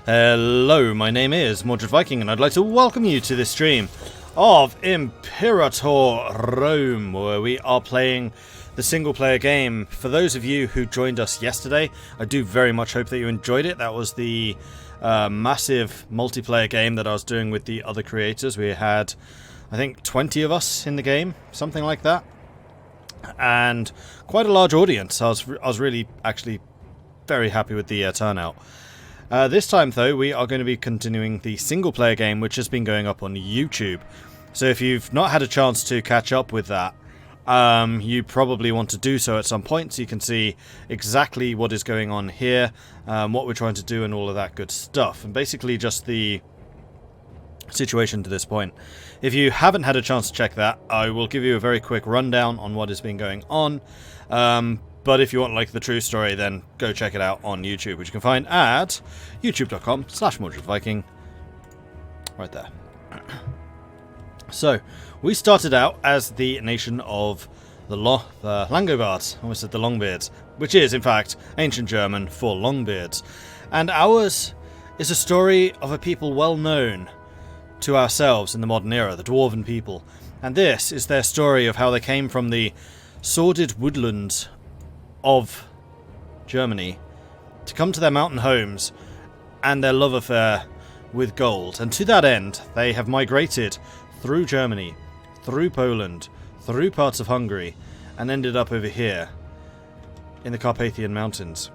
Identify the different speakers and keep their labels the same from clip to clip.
Speaker 1: Hello, my name is Mordred Viking, and I'd like to welcome you to this stream of Imperator Rome, where we are playing the single-player game. For those of you who joined us yesterday, I do very much hope that you enjoyed it. That was the massive multiplayer game that I was doing with the other creators. We had, I think, 20 of us in the game, something like that, and quite a large audience. I was really, actually, very happy with the turnout. This time, though, we are going to be continuing the single-player game, which has been going up on YouTube. So if you've not had a chance to catch up with that, you probably want to do so at some point, so you can see exactly what is going on here, what we're trying to do, and all of that good stuff. And basically just the situation to this point. If you haven't had a chance to check that, I will give you a very quick rundown on what has been going on. But if you want like the true story, then go check it out on YouTube, which you can find at youtube.com/MordredViking. Right there. So, we started out as the nation of the Langobards, almost said the Longbeards, which is, in fact, ancient German for Longbeards. And ours is a story of a people well known to ourselves in the modern era, the Dwarven people. And this is their story of how they came from the sordid woodlands of Germany to come to their mountain homes and their love affair with gold. And to that end, they have migrated through Germany, through Poland, through parts of Hungary, and ended up over here in the Carpathian Mountains.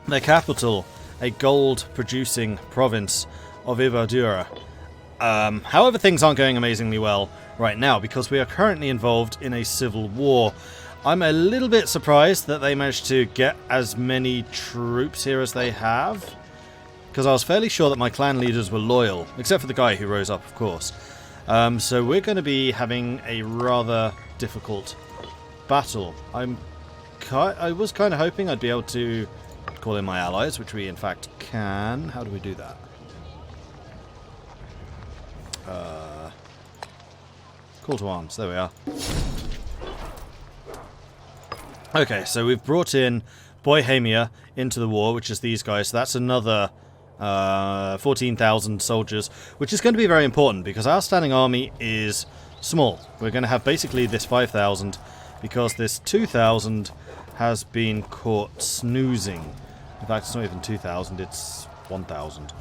Speaker 1: Their capital, a gold-producing province of Imeprator. However, things aren't going amazingly well right now because we are currently involved in a civil war. I'm a little bit surprised that they managed to get as many troops here as they have, because I was fairly sure that my clan leaders were loyal, except for the guy who rose up, of course. So we're going to be having a rather difficult battle. I was kind of hoping I'd be able to call in my allies, which we in fact can. How do we do that? Call to arms. There we are. Okay, so we've brought in Bohemia into the war, which is these guys. So that's another 14,000 soldiers, which is going to be very important because our standing army is small. We're going to have basically this 5,000 because this 2,000 has been caught snoozing. In fact, it's not even 2,000, it's 1,000.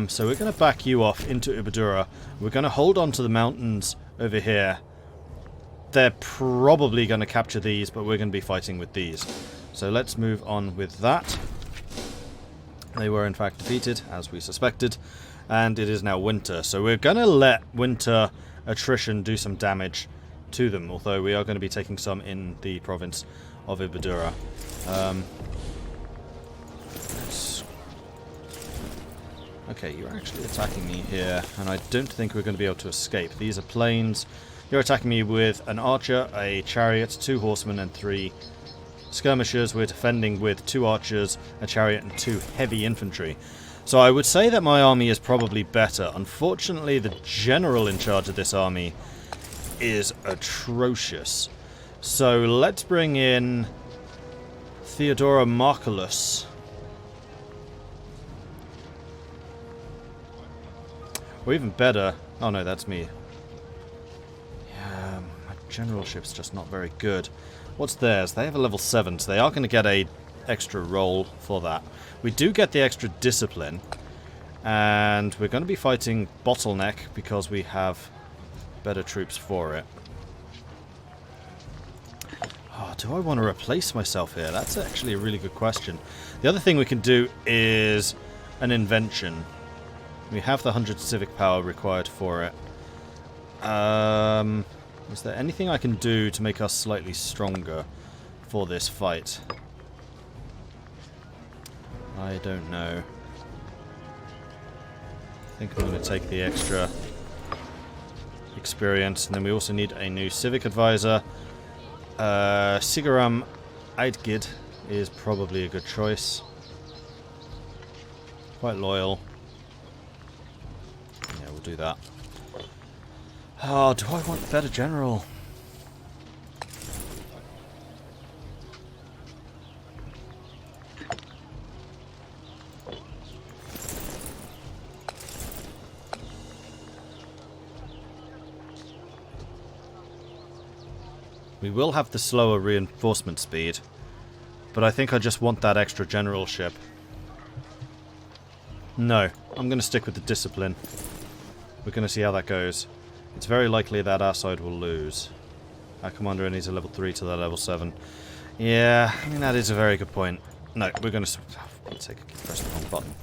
Speaker 1: So we're going to back you off into Imeprator. We're going to hold on to the mountains over here. They're probably going to capture these, but we're going to be fighting with these. So let's move on with that. They were in fact defeated, as we suspected, and it is now winter. So we're going to let winter attrition do some damage to them, although we are going to be taking some in the province of Imeprator. Okay, you're actually attacking me here, and I don't think we're going to be able to escape. These are plains. You're attacking me with an archer, a chariot, 2 horsemen, and 3 skirmishers. We're defending with 2 archers, a chariot, and 2 heavy infantry. So I would say that my army is probably better. Unfortunately, the general in charge of this army is atrocious. So let's bring in Theodora Marcellus. Or even better... Oh no, that's me. My generalship's just not very good. What's theirs? They have a level 7, so they are going to get a extra roll for that. We do get the extra discipline, and we're going to be fighting Bottleneck because we have better troops for it. Oh, do I want to replace myself here? That's actually a really good question. The other thing we can do is an invention. We have the 100 civic power required for it. Is there anything I can do to make us slightly stronger for this fight? I don't know. I think I'm going to take the extra experience, and then we also need a new civic advisor. Sigaram Eidgid is probably a good choice. Quite loyal. Yeah, we'll do that. Oh, do I want a better general? We will have the slower reinforcement speed, but I think I just want that extra generalship. No, I'm going to stick with the discipline. We're going to see how that goes. It's very likely that our side will lose. Our commander only needs a level 3 to their level 7. Yeah, I mean, that is a very good point. No, we're going to... Oh, for God's sake, I keep pressing the wrong button.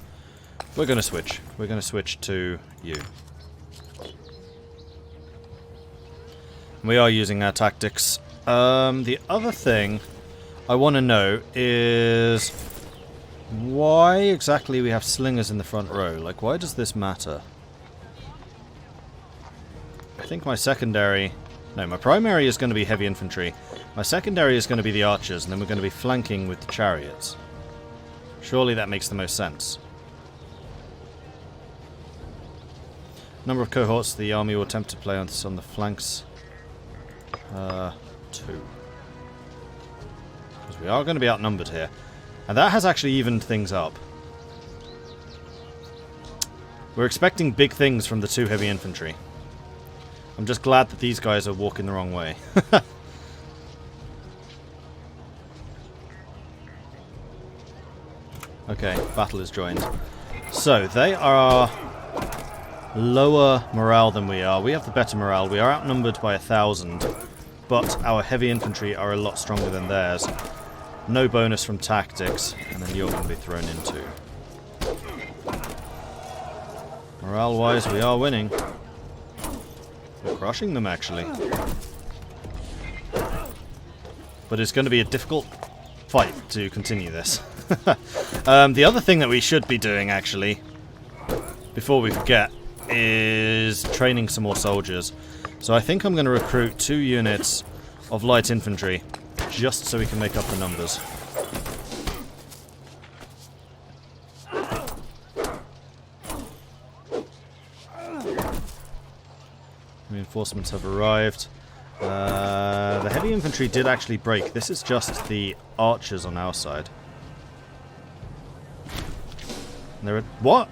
Speaker 1: We're going to switch. We're going to switch to you. We are using our tactics. The other thing I want to know is why exactly we have slingers in the front row. Like, why does this matter? I think my secondary... No, my primary is going to be heavy infantry. My secondary is going to be the archers, and then we're going to be flanking with the chariots. Surely that makes the most sense. Number of cohorts the army will attempt to play on the flanks. 2. Because we are going to be outnumbered here. And that has actually evened things up. We're expecting big things from the 2 heavy infantry. I'm just glad that these guys are walking the wrong way. Okay, battle is joined. So, they are lower morale than we are. We have the better morale. We are outnumbered by 1,000. But our heavy infantry are a lot stronger than theirs. No bonus from tactics, and then you're going to be thrown in too. Morale-wise, we are winning. We're crushing them, actually. But it's going to be a difficult fight to continue this. The other thing that we should be doing, actually, before we forget, is training some more soldiers. So I think I'm going to recruit 2 units of light infantry, just so we can make up the numbers. Reinforcements have arrived. The heavy infantry did actually break. This is just the archers on our side. And they're... What?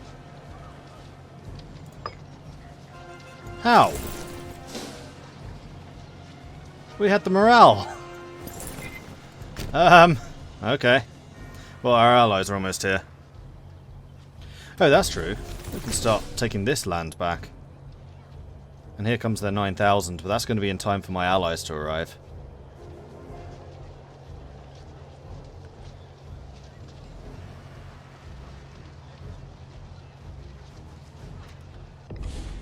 Speaker 1: How? We had the morale. Okay. Well, our allies are almost here. Oh, that's true. We can start taking this land back. And here comes their 9,000, but that's going to be in time for my allies to arrive.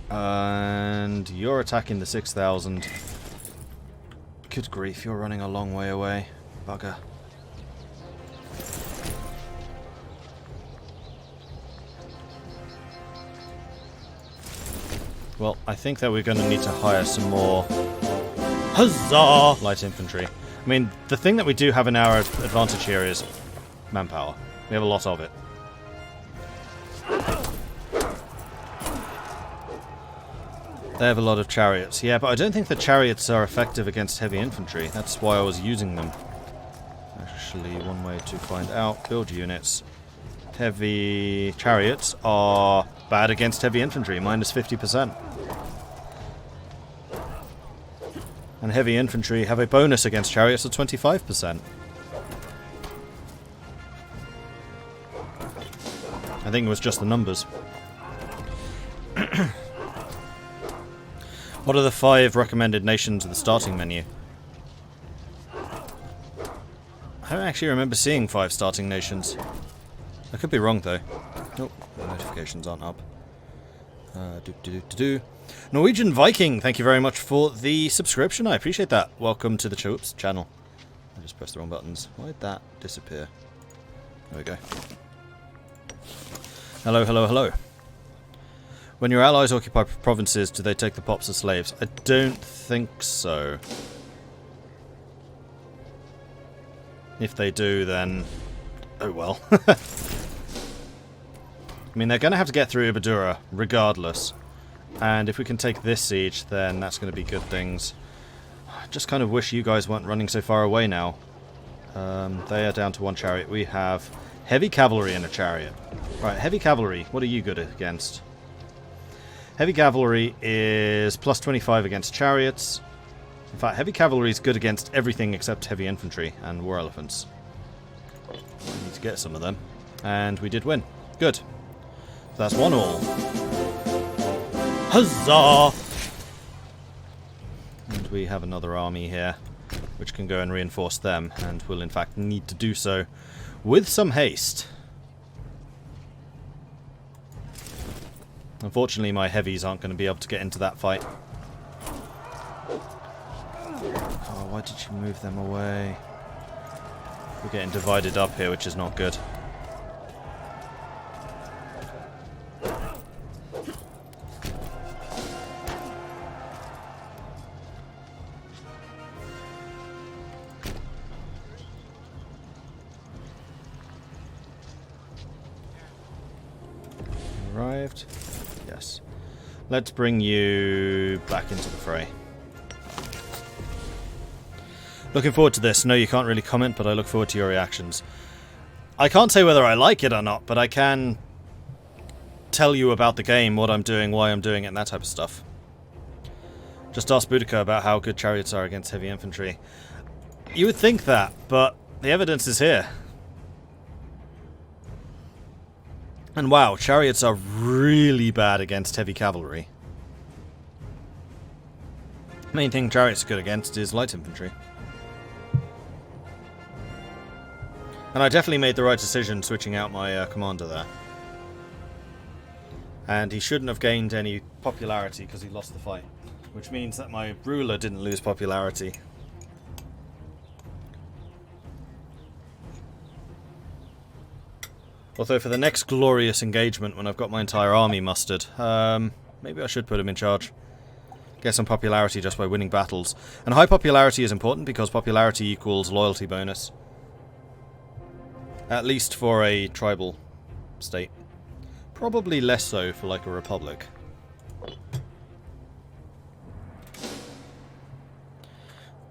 Speaker 1: And you're attacking the 6,000. Good grief, you're running a long way away. Bugger. Well, I think that we're going to need to hire some more huzzah light infantry. I mean, the thing that we do have in our advantage here is manpower. We have a lot of it. They have a lot of chariots. Yeah, but I don't think the chariots are effective against heavy infantry. That's why I was using them. Actually, one way to find out. Build units. Heavy chariots are bad against heavy infantry, minus 50%. And heavy infantry have a bonus against chariots of 25%. I think it was just the numbers. What are the 5 recommended nations of the starting menu? I don't actually remember seeing 5 starting nations. I could be wrong though. Nope, the notifications aren't up. Norwegian Viking, thank you very much for the subscription. I appreciate that. Welcome to the channel. I just pressed the wrong buttons. Why did that disappear? There we go. Hello, hello, hello. When your allies occupy provinces, do they take the pops as slaves? I don't think so. If they do, then... oh well. I mean, they're going to have to get through Ibadura, regardless. And if we can take this siege, then that's going to be good things. I just kind of wish you guys weren't running so far away now. They are down to 1 chariot. We have heavy cavalry in a chariot. Right, heavy cavalry, what are you good against? Heavy cavalry is plus 25 against chariots. In fact, heavy cavalry is good against everything except heavy infantry and war elephants. I need to get some of them. And we did win. Good. So that's 1-all. Huzzah! And we have another army here, which can go and reinforce them, and will in fact need to do so with some haste. Unfortunately, my heavies aren't going to be able to get into that fight. Oh, why did you move them away? We're getting divided up here, which is not good. Arrived. Yes. Let's bring you back into the fray. Looking forward to this. No, you can't really comment, but I look forward to your reactions. I can't say whether I like it or not, but I can tell you about the game, what I'm doing, why I'm doing it, and that type of stuff. Just ask Boudica about how good chariots are against heavy infantry. You would think that, but the evidence is here. And wow, chariots are really bad against heavy cavalry. Main thing chariots are good against is light infantry. And I definitely made the right decision switching out my commander there. And he shouldn't have gained any popularity because he lost the fight. Which means that my ruler didn't lose popularity. Although for the next glorious engagement, when I've got my entire army mustered, maybe I should put him in charge. Get some popularity just by winning battles. And high popularity is important because popularity equals loyalty bonus. At least for a tribal state. Probably less so for like a republic.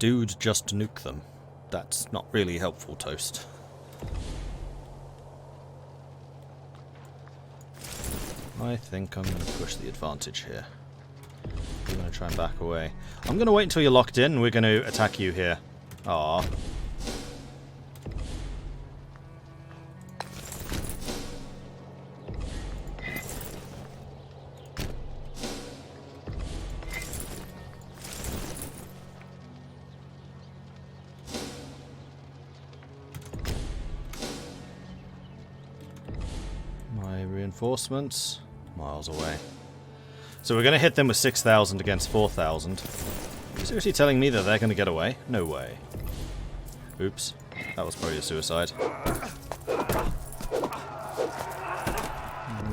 Speaker 1: Dude, just nuke them. That's not really helpful, Toast. I think I'm going to push the advantage here. I'm going to try and back away. I'm going to wait until you're locked in. We're going to attack you here. Aww. My reinforcements, miles away. So we're going to hit them with 6,000 against 4,000. Are you seriously telling me that they're going to get away? No way. Oops. That was probably a suicide. We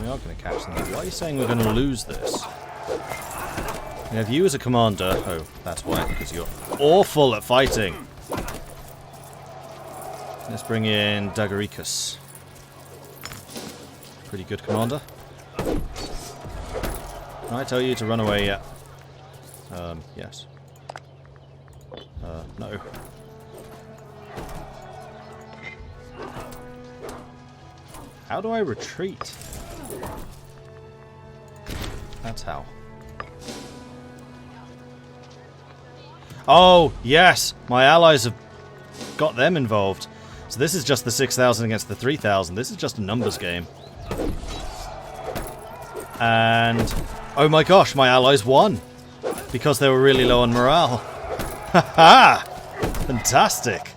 Speaker 1: are going to catch them. Why are you saying we're going to lose this? We have you as a commander. Oh, that's why. Because you're awful at fighting. Let's bring in Dagaricus. Pretty good commander. Can I tell you to run away yet? Yes. No. How do I retreat? That's how. Oh, yes! My allies have got them involved. So this is just the 6,000 against the 3,000. This is just a numbers game. And oh my gosh, my allies won because they were really low on morale. Haha! Fantastic.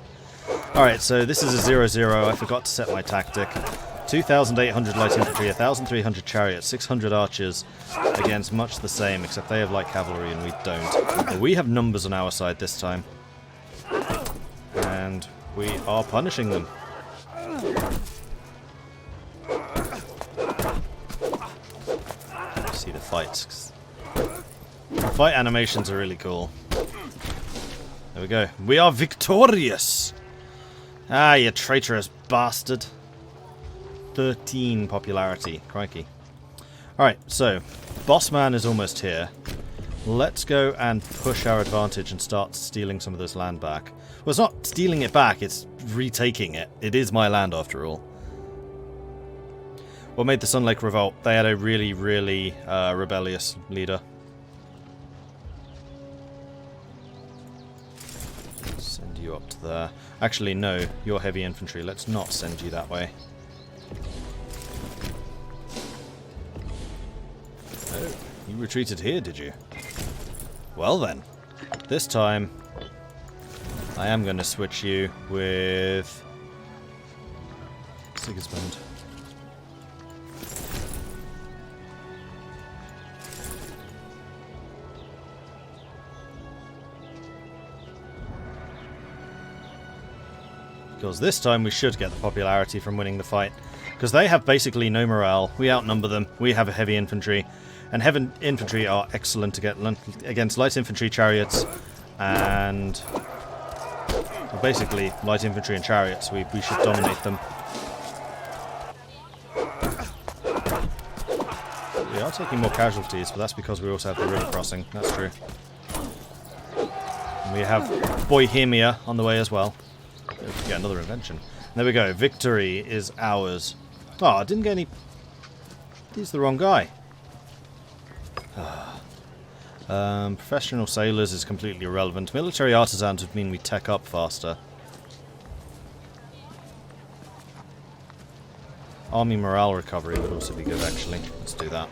Speaker 1: Alright, so this is a 0-0. I forgot to set my tactic. 2,800 light infantry, 1,300 chariots, 600 archers against much the same, except they have light cavalry and we don't. But we have numbers on our side this time. And we are punishing them. See the fights. The fight animations are really cool. There we go. We are victorious! Ah, you traitorous bastard. 13 popularity. Crikey. Alright, so, Bossman is almost here. Let's go and push our advantage and start stealing some of this land back. Well, it's not stealing it back, it's retaking it. It is my land after all. What made the Sun Lake Revolt? They had a really, really rebellious leader. you up to there. Actually, no, you're heavy infantry. Let's not send you that way. Oh, you retreated here, did you? Well then, this time I am going to switch you with Sigismund. Because this time we should get the popularity from winning the fight. Because they have basically no morale. We outnumber them. We have a heavy infantry. And heavy infantry are excellent against light infantry, chariots, and... well, basically, light infantry and chariots. We should dominate them. We are taking more casualties, but that's because we also have the river crossing. That's true. And we have Bohemia on the way as well. We get another invention. There we go. Victory is ours. Oh, I didn't get any... He's the wrong guy. Professional sailors is completely irrelevant. Military artisans would mean we tech up faster. Army morale recovery would also be good, actually. Let's do that.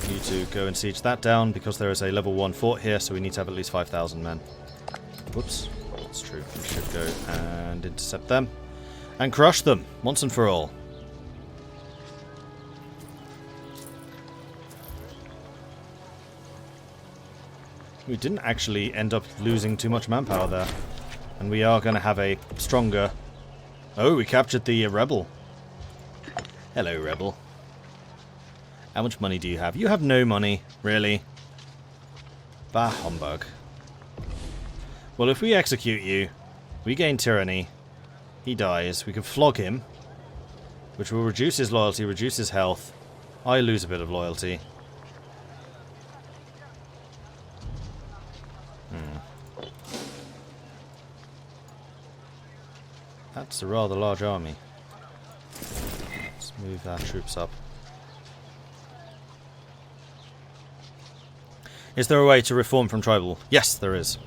Speaker 1: You two go and siege that down, because there is a level 1 fort here, so we need to have at least 5,000 men. Whoops. That's true. We should go and intercept them. And crush them, once and for all. We didn't actually end up losing too much manpower there. And we are going to have a stronger... Oh, we captured the rebel. Hello, rebel. How much money do you have? You have no money, really. Bah, humbug. Well, if we execute you, we gain tyranny. He dies. We can flog him, which will reduce his loyalty, reduce his health. I lose a bit of loyalty. That's a rather large army. Let's move our troops up. Is there a way to reform from tribal? Yes, there is.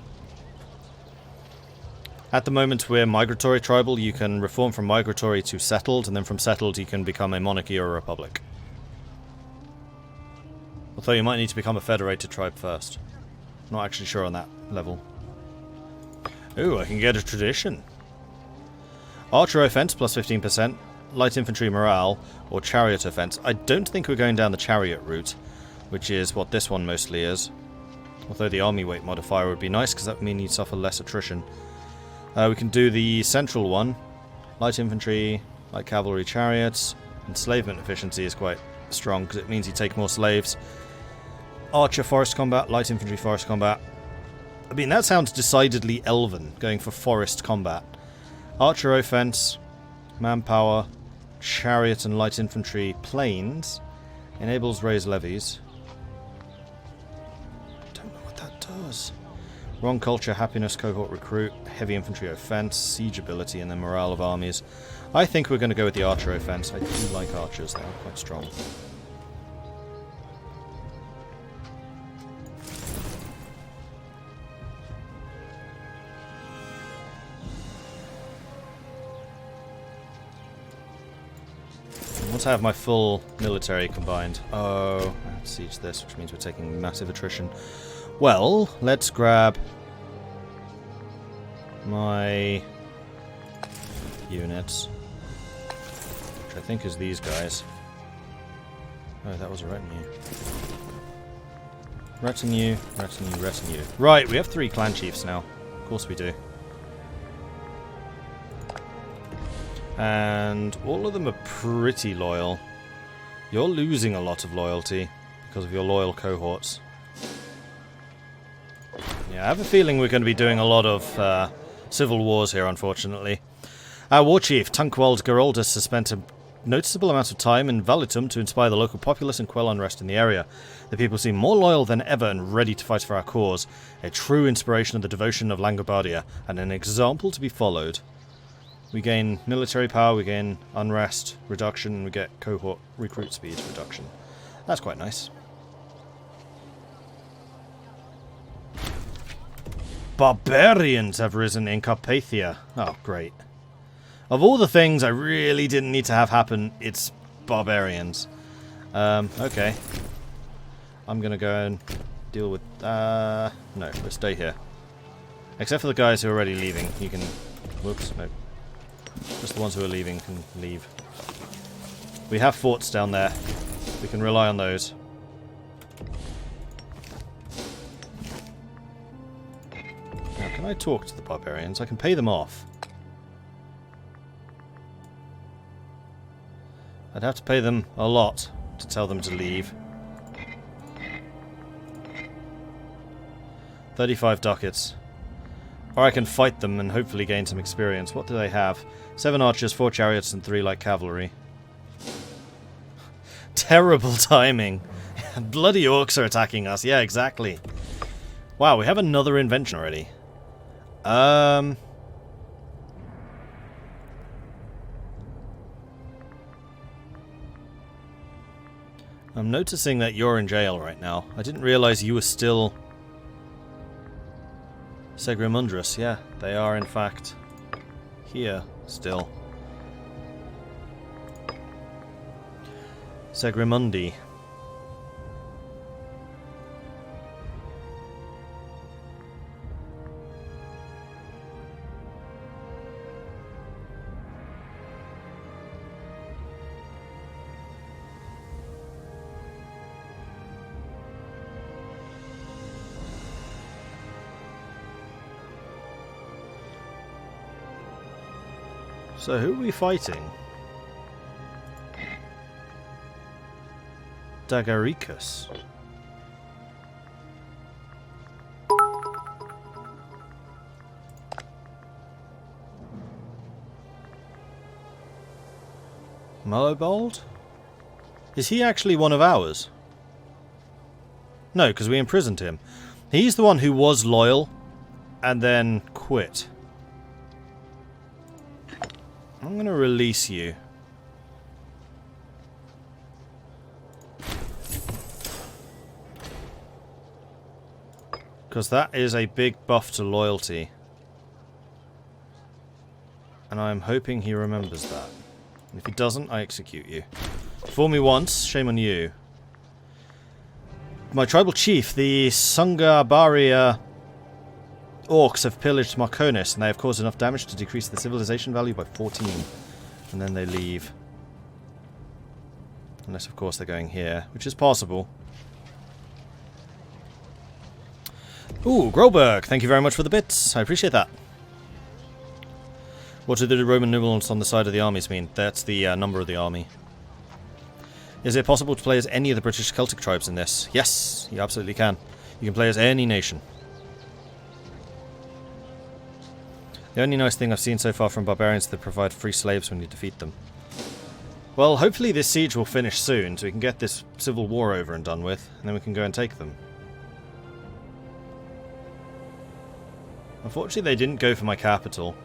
Speaker 1: At the moment we're migratory tribal. You can reform from migratory to settled, and then from settled you can become a monarchy or a republic. Although you might need to become a federated tribe first. Not actually sure on that level. Ooh, I can get a tradition. Archer offense plus 15%, light infantry morale, or chariot offense. I don't think we're going down the chariot route, which is what this one mostly is. Although the army weight modifier would be nice, because that would mean you'd suffer less attrition. We can do the central one. Light infantry, light cavalry, chariots. Enslavement efficiency is quite strong because it means you take more slaves. Archer forest combat, light infantry forest combat. I mean, that sounds decidedly elven, going for forest combat. Archer offense, manpower, chariot and light infantry planes. Enables raised levies. Don't know what that does. Wrong culture, happiness, cohort recruit, heavy infantry offense, siege ability, and then morale of armies. I think we're going to go with the archer offense. I do like archers, they are quite strong. Once I have my full military combined. Oh, I have to siege this, which means we're taking massive attrition. Well, let's grab my units, which I think is these guys. Oh, that was a retinue. Retinue, retinue, retinue. Right, we have 3 clan chiefs now. Of course we do. And all of them are pretty loyal. You're losing a lot of loyalty because of your loyal cohorts. Yeah, I have a feeling we're going to be doing a lot of civil wars here, unfortunately. Our war chief, Tunkwald Geraldus, has spent a noticeable amount of time in Valitum to inspire the local populace and quell unrest in the area. The people seem more loyal than ever and ready to fight for our cause. A true inspiration of the devotion of Langobardia, and an example to be followed. We gain military power, we gain unrest reduction, and we get cohort recruit speed reduction. That's quite nice. Barbarians have risen in Carpathia. Oh, great. Of all the things I really didn't need to have happen, it's barbarians. Okay. I'm gonna go and deal with... no, let's stay here. Except for the guys who are already leaving. You can... Whoops, no. Just the ones who are leaving can leave. We have forts down there. We can rely on those. Now, can I talk to the barbarians? I can pay them off. I'd have to pay them a lot to tell them to leave. 35 ducats. Or I can fight them and hopefully gain some experience. What do they have? 7 archers, 4 chariots, and 3 light cavalry. Terrible timing. Bloody orcs are attacking us. Yeah, exactly. Wow, we have another invention already. I'm noticing that you're in jail right now. I didn't realize you were still... Segrimundrus, yeah. They are, in fact, here still. Segrimundi. So who are we fighting? Dagaricus. Mallobold? Is he actually one of ours? No, because we imprisoned him. He's the one who was loyal and then quit. I'm going to release you. Because that is a big buff to loyalty. And I'm hoping he remembers that. And if he doesn't, I execute you. Fool me once, shame on you. My tribal chief, the Sungabaria orcs, have pillaged Marconis, and they have caused enough damage to decrease the civilization value by 14. And then they leave. Unless, of course, they're going here, which is possible. Ooh, Grolberg, thank you very much for the bits. I appreciate that. What do the Roman numerals on the side of the armies mean? That's the number of the army. Is it possible to play as any of the British Celtic tribes in this? Yes, you absolutely can. You can play as any nation. The only nice thing I've seen so far from barbarians is they provide free slaves when you defeat them. Well, hopefully this siege will finish soon, so we can get this civil war over and done with, and then we can go and take them. Unfortunately, they didn't go for my capital,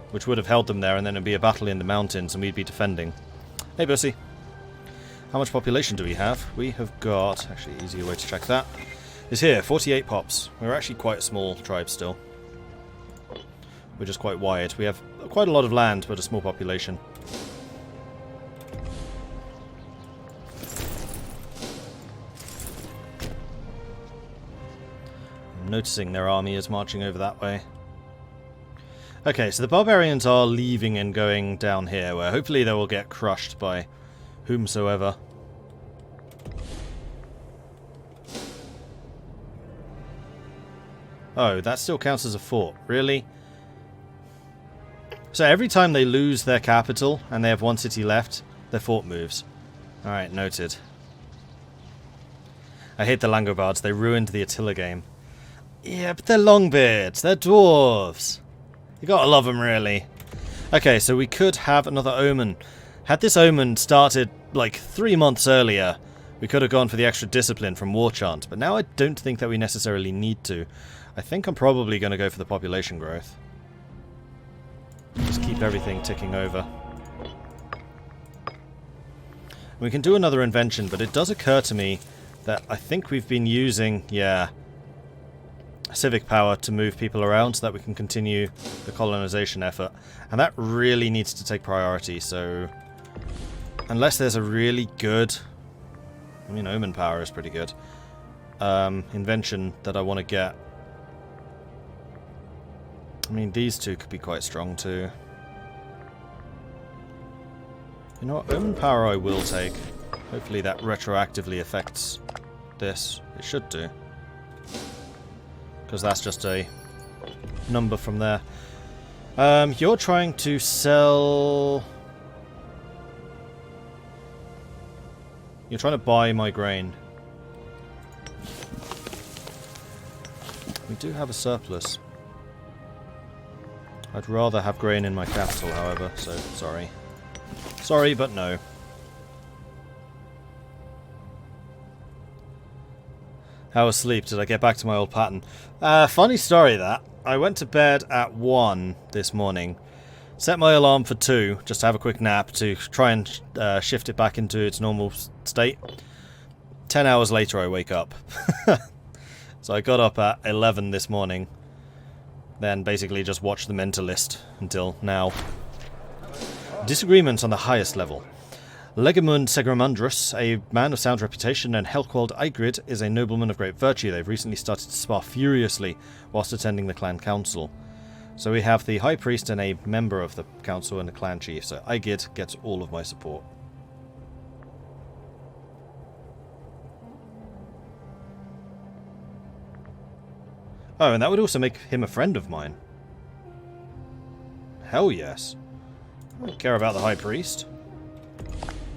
Speaker 1: which would have held them there, and then it'd be a battle in the mountains, and we'd be defending. Hey, Bussy. How much population do we have? We have got... Actually, easier way to check that is here, 48 pops. We're actually quite a small tribe still. We're just quite wide. We have quite a lot of land, but a small population. I'm noticing their army is marching over that way. Okay, so the barbarians are leaving and going down here, where hopefully they will get crushed by whomsoever. Oh, that still counts as a fort. Really? So every time they lose their capital and they have one city left, their fort moves. Alright, noted. I hate the Langobards. They ruined the Attila game. Yeah, but they're longbeards. They're dwarves. You gotta love them, really. Okay, so we could have another omen. Had this omen started like 3 months earlier, we could have gone for the extra discipline from War Chant, but now I don't think that we necessarily need to. I think I'm probably going to go for the population growth. Just keep everything ticking over. We can do another invention, but it does occur to me that I think we've been using, civic power to move people around so that we can continue the colonization effort. And that really needs to take priority, so... Unless there's a really good... I mean, omen power is pretty good. Invention that I want to get. I mean, these two could be quite strong too. You know what? Omen power I will take. Hopefully that retroactively affects this. It should do. Because that's just a number from there. You're trying to sell... You're trying to buy my grain. We do have a surplus. I'd rather have grain in my capital, however, so sorry. Sorry, but no. How was sleep? Did I get back to my old pattern? Funny story that. I went to bed at 1 this morning. Set my alarm for 2, just to have a quick nap, to try and shift it back into its normal state. 10 hours later I wake up. So I got up at 11 this morning. Then basically just watched The Mentalist until now. Disagreements on the highest level. Legamund Segramundrus, a man of sound reputation, and Helquald Igrid is a nobleman of great virtue. They've recently started to spar furiously whilst attending the clan council. So we have the high priest and a member of the council and the clan chief, so Igrid gets all of my support. Oh, and that would also make him a friend of mine. Hell yes. I don't care about the high priest.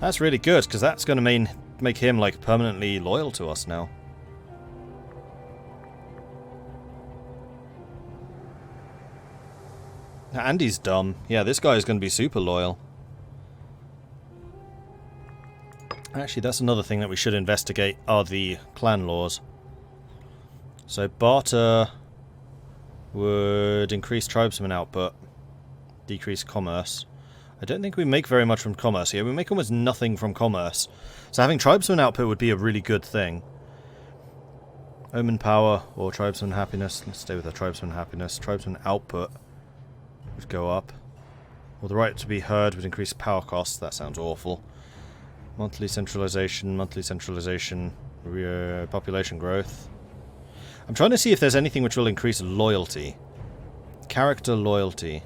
Speaker 1: That's really good, because that's going to make him, like, permanently loyal to us now. Andy's dumb. Yeah, this guy is going to be super loyal. Actually, that's another thing that we should investigate, are the clan laws. So, barter would increase tribesman output, decrease commerce. I don't think we make very much from commerce here. We make almost nothing from commerce. So having tribesman output would be a really good thing. Omen power or tribesman happiness. Let's stay with the tribesman happiness. Tribesman output would go up. Or the right to be heard would increase power costs. That sounds awful. Monthly centralization, population growth. I'm trying to see if there's anything which will increase loyalty. Character loyalty.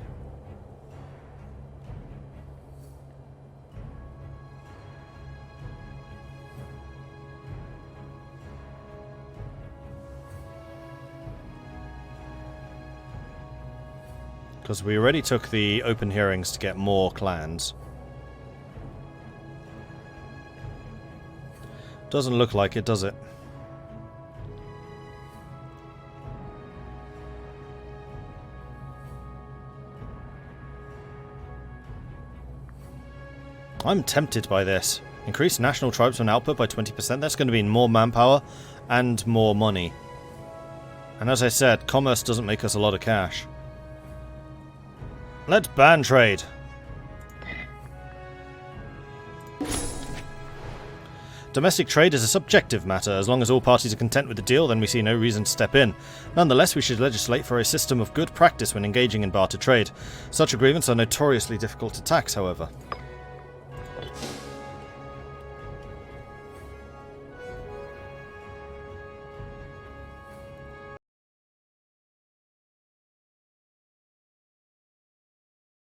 Speaker 1: Because we already took the open hearings to get more clans. Doesn't look like it, does it? I'm tempted by this. Increase national tribesman output by 20%. That's going to mean more manpower and more money. And as I said, commerce doesn't make us a lot of cash. Let's ban trade. Domestic trade is a subjective matter. As long as all parties are content with the deal, then we see no reason to step in. Nonetheless, we should legislate for a system of good practice when engaging in barter trade. Such agreements are notoriously difficult to tax, however.